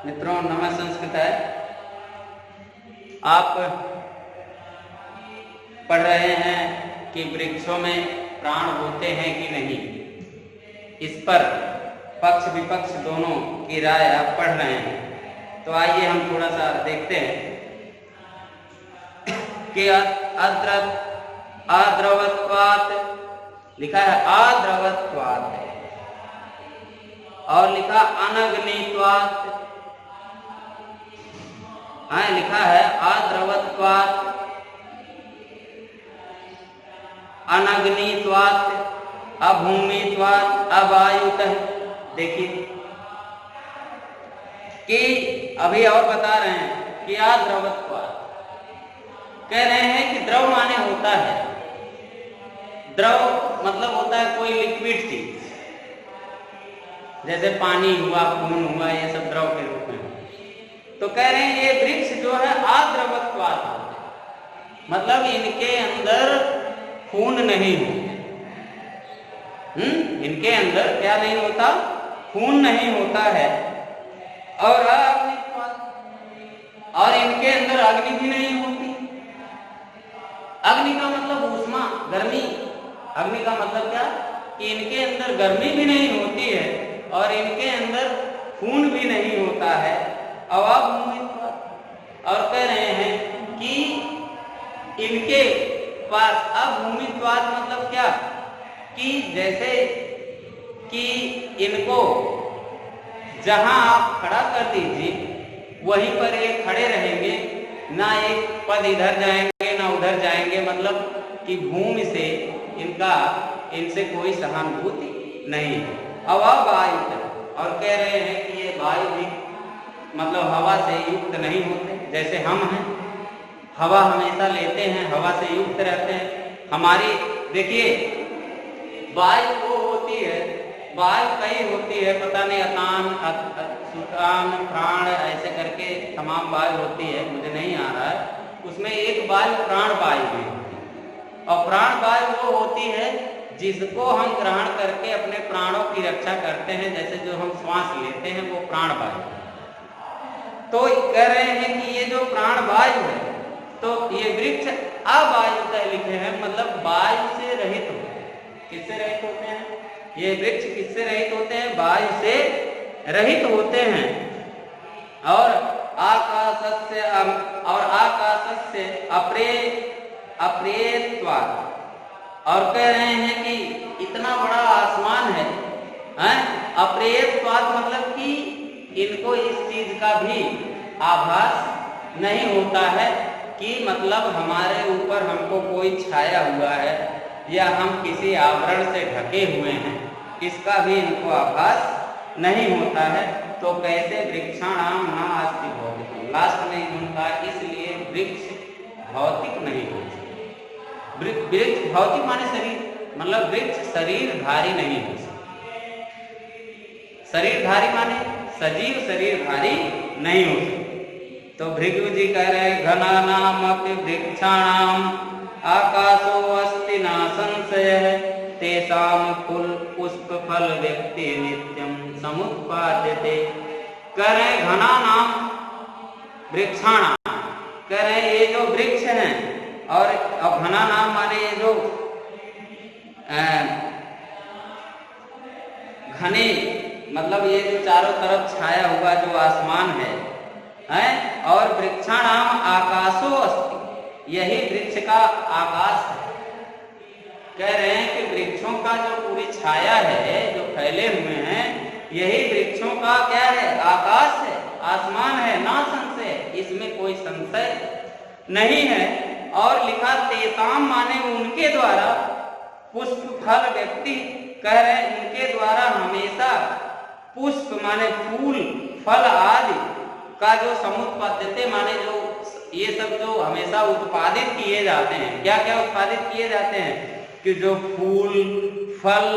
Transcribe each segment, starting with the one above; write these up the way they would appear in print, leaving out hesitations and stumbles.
मित्रों नमः संस्कृत है। आप पढ़ रहे हैं कि वृक्षों में प्राण होते हैं कि नहीं। इस पर पक्ष विपक्ष दोनों की राय आप पढ़ रहे हैं। तो आइए हम थोड़ा सा देखते हैं कि अद्रवत्वात् लिखा है, अद्रवत्वात्, और लिखा अनग्नित्वात्, लिखा है अद्रवत्वात् अनग्नित्वात् अभूमित्वात् अवायुतः। देखिए कि अभी और बता रहे हैं कि अद्रवत्वात्, कह रहे हैं कि द्रव माने होता है, द्रव मतलब होता है कोई लिक्विड चीज, जैसे पानी हुआ, खून हुआ, ये सब द्रव के रूप में। तो कह रहे हैं ये वृक्ष जो है अद्रवत्वात्, मतलब इनके अंदर खून नहीं हो। इनके अंदर क्या नहीं होता? खून नहीं होता है। और अग्नित्वात्, और इनके अंदर अग्नि भी नहीं होती। अग्नि का मतलब ऊष्मा, गर्मी। अग्नि का मतलब क्या? कि इनके अंदर गर्मी भी नहीं होती है और इनके अंदर खून भी नहीं होता है। अभूमित्वात्, और कह रहे हैं कि इनके पास अभूमित्वात् मतलब क्या? कि जैसे कि इनको जहां आप खड़ा कर दीजिए वहीं पर ये खड़े रहेंगे, ना एक पद इधर जाएंगे ना उधर जाएंगे, मतलब कि भूमि से इनसे कोई सहानुभूति नहीं है। अवायुत, और कह रहे हैं कि ये वायु भी मतलब हवा से युक्त नहीं होते। जैसे हम हैं, हवा हमेशा लेते हैं, हवा से युक्त रहते हैं। हमारी देखिए वायु वो होती है, वायु कई होती है, पता नहीं अकान, सुकान, प्राण, ऐसे करके तमाम वायु होती है, मुझे नहीं आ रहा है। उसमें एक वायु प्राण वायु भी होती है, और प्राण वायु वो होती है जिसको हम ग्रहण करके अपने प्राणों की रक्षा करते हैं। जैसे जो हम श्वास लेते हैं वो प्राण वायु। तो कह रहे हैं कि ये जो प्राण वायु है, तो ये वृक्ष अवायुतः लिखे हैं, मतलब वायु से रहित होते हैं। किससे रहित होते हैं? ये वृक्ष किससे रहित होते हैं? वायु से रहित होते हैं। और आकाशस्य अप्रेयत्वात्, और कह रहे हैं कि इतना बड़ा आसमान है, अप्रेयत्वात् मतलब कि इनको इस चीज का भी आभास नहीं होता है कि मतलब हमारे ऊपर हमको कोई छाया हुआ है या हम किसी आवरण से ढके हुए हैं, इसका भी इनको आभास नहीं होता है। तो कैसे वृक्षाणाम न अस्ति भौतिकम, लास्ट में उनका इसलिए वृक्ष भौतिक नहीं हो सकते। वृक्ष भौतिक माने शरीर, मतलब वृक्ष शरीरधारी नहीं हो सकते। शरीरधारी माने सजीव शरीरधारी नहीं हो सकते। तो भृगु जी कह रहे हैं घनानाम अपि वृक्षाणाम आकाशो अस्ति न संशयः तेषां फूल पुष्प फल व्यक्ति नित्यं समुत्पाद्यते। कह रहे घनानाम वृक्षाणाम, कह रहे ये जो वृक्ष हैं, और घना नाम माने ये जो घने, मतलब ये जो चारों तरफ छाया हुआ जो आसमान है, और वृक्षाणाम आकाशो अस्ति, यही वृक्ष का आकाश है। कह रहे हैं कि वृक्षों का जो पूरी छाया है, जो फैले हुए हैं, यही वृक्षों का क्या है? आकाश है, आसमान है, ना संशय, इसमें कोई संशय नहीं है। और लिखा तेसाम माने उनके द्वारा, पुष्प फल व्यक्ति, कह रहे हैं उनके द्वारा हमेशा पुष्प माने फूल, फल आदि का जो समुत्पाद्यते माने जो ये सब जो हमेशा उत्पादित किए जाते हैं। क्या क्या उत्पादित किए जाते हैं? कि जो फूल, फल,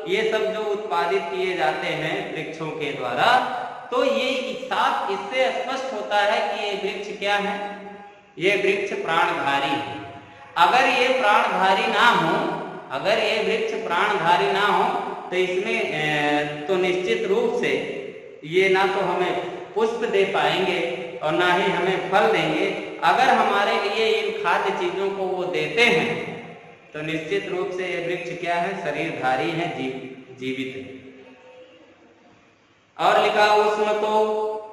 ये सब जो उत्पादित किए जाते हैं वृक्षों के द्वारा, तो ये साफ इससे स्पष्ट होता है कि ये वृक्ष क्या है? ये वृक्ष प्राणधारी है। अगर ये प्राणधारी ना हो, अगर ये वृक्ष प्राणधारी ना हो, तो इसमें तो निश्चित रूप से ये ना तो हमें पुष्प दे पाएंगे और ना ही हमें फल देंगे। अगर हमारे लिए इन खाद्य चीजों को वो देते हैं तो निश्चित रूप से ये वृक्ष क्या है, शरीरधारी है, जीवित है। और लिखा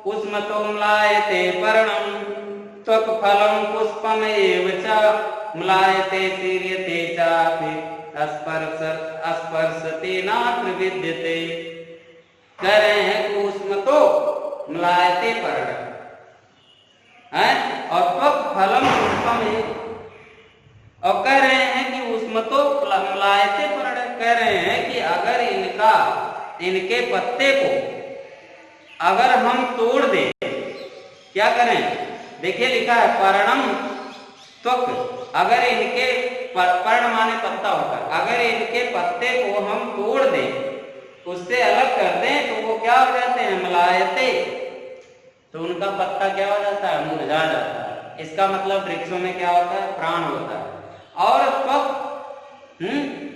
उष्मतो म्लायते पर्णम त्वक फलम पुष्पम एव च म्लायते सीर्यते चापि स्पर्शते नात्र विद्यते। कह रहे हैं कि उष्मतो म्लायते पर्णम है और त्वक फलम पुष्पम एव, और कह रहे हैं कि उष्मतो म्लायते पर्णम, कह रहे हैं कि अगर इनके पत्ते को अगर हम तोड़ दें, क्या करें, देखिए लिखा है पर्णम त्वक, अगर इनके पर्ण माने पत्ता होता है, अगर इनके पत्ते को हम तोड़ दें, उससे अलग कर दें तो वो क्या हो जाते हैं, म्लायते, तो उनका पत्ता क्या हो जाता है, मुरझा जाता है। इसका मतलब वृक्षों में क्या होता है, प्राण होता है। और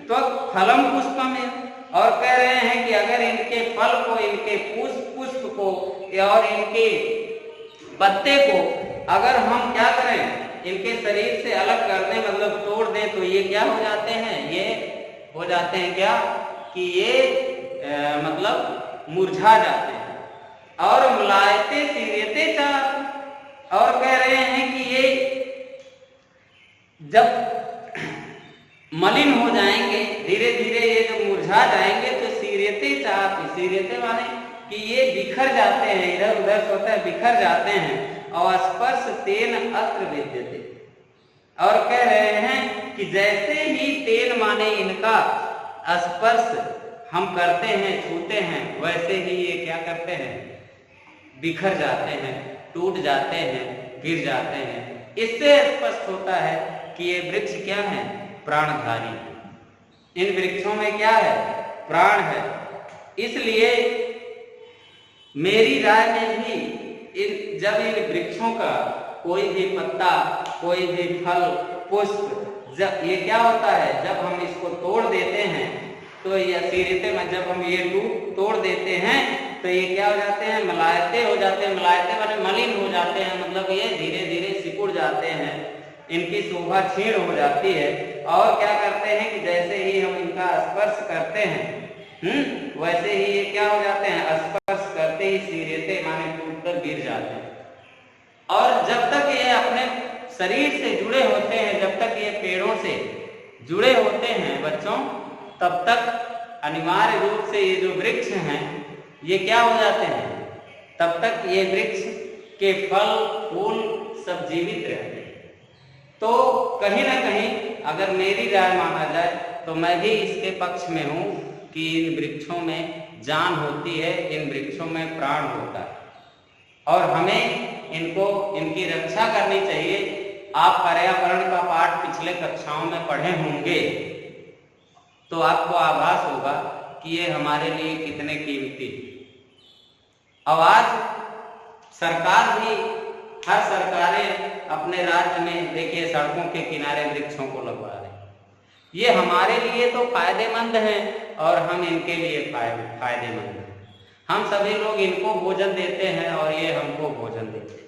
त्वक फलम पुष्पम, और कह रहे हैं कि अगर इनके फल को, इनके पुष्प को और इनके पत्ते को अगर हम क्या करें, इनके शरीर से अलग कर दें, मतलब तोड़ दें, तो ये क्या हो जाते हैं, ये हो जाते हैं क्या कि ये मतलब मुरझा जाते हैं। और म्लायते सीर्यते च, और कह रहे हैं कि ये जब मलिन हो जाएंगे, धीरे धीरे ये जब मुरझा जाएंगे तो सीर्यते चापि, सीर्यते माने कि ये बिखर जाते हैं, इधर उधर होता है, बिखर जाते हैं। और स्पर्श तेन अत्र विद्यते, और कह रहे हैं कि जैसे ही तेन माने इनका स्पर्श हम करते हैं, छूते हैं, वैसे ही ये क्या करते हैं, बिखर जाते हैं, टूट जाते हैं, गिर जाते हैं। इससे स्पष्ट होता है कि ये वृक्ष क्या है, प्राणधारी। इन वृक्षों में क्या है, प्राण है। इसलिए मेरी राय में भी जब इन वृक्षों का कोई भी पत्ता, कोई भी फल, पुष्प, जब ये क्या होता है, जब हम इसको तोड़ देते हैं तो ये सीर्यते में जब हम ये तोड़ देते हैं तो ये क्या हो जाते हैं, मलायते हो जाते हैं। मलायते माने मलिन हो जाते हैं, मतलब ये धीरे धीरे सिकुड़ जाते हैं, इनकी शोभा क्षीण हो जाती है। और क्या करते हैं कि जैसे ही हम इनका स्पर्श करते हैं, वैसे ही ये क्या हो जाते हैं, स्पर्श करते ही सीर्यते माने टूटकर गिर जाते हैं। और जब तक ये अपने शरीर से जुड़े होते हैं, जब तक ये पेड़ों से जुड़े होते हैं बच्चों, तब तक अनिवार्य रूप से ये जो वृक्ष हैं ये क्या हो जाते हैं, तब तक ये वृक्ष के फल फूल सब जीवित रहते हैं। तो कहीं ना कहीं अगर मेरी राय माना जाए तो मैं भी इसके पक्ष में हूँ कि इन वृक्षों में जान होती है, इन वृक्षों में प्राण होता है और हमें इनकी रक्षा करनी चाहिए। आप पर्यावरण का पाठ पिछले कक्षाओं में पढ़े होंगे तो आपको आभास होगा कि ये हमारे लिए कितने कीमती। अब आज सरकार भी, हर सरकारें अपने राज्य में देखिए सड़कों के किनारे वृक्षों को लगवा रहे हैं। ये हमारे लिए तो फायदेमंद है और हम इनके लिए फायदेमंद हैं। हम सभी लोग इनको भोजन देते हैं और ये हमको भोजन देते हैं।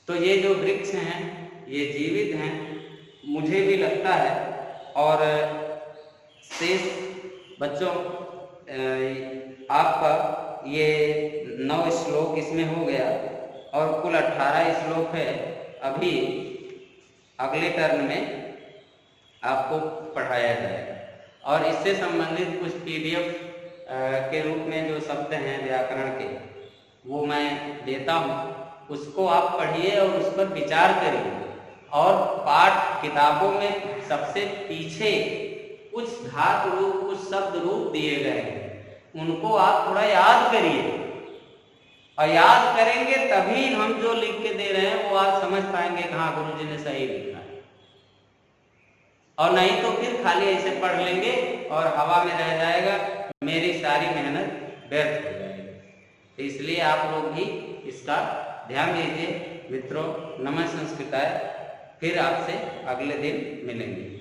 तो ये जो वृक्ष हैं ये जीवित हैं, मुझे भी लगता है। और शेष बच्चों आपका ये 9 श्लोक इसमें हो गया और कुल 18 श्लोक है। अभी अगले टर्न में आपको पढ़ाया जाएगा और इससे संबंधित कुछ PDF के रूप में जो शब्द हैं व्याकरण के वो मैं देता हूँ, उसको आप पढ़िए और उस पर विचार करिए। और पाठ किताबों में सबसे पीछे कुछ धातु रूप, कुछ शब्द रूप दिए गए हैं, उनको आप थोड़ा याद करिए और याद करेंगे तभी हम जो लिख के दे रहे हैं वो आप समझ पाएंगे कहाँ गुरुजी ने सही लिखा है। और नहीं तो फिर खाली ऐसे पढ़ लेंगे और हवा में रह जाएगा, मेरी सारी मेहनत व्यर्थ हो जाएगी। तो इसलिए आप लोग भी इसका ध्यान दीजिए। मित्रों, नमः संस्कृताय। फिर आपसे अगले दिन मिलेंगे।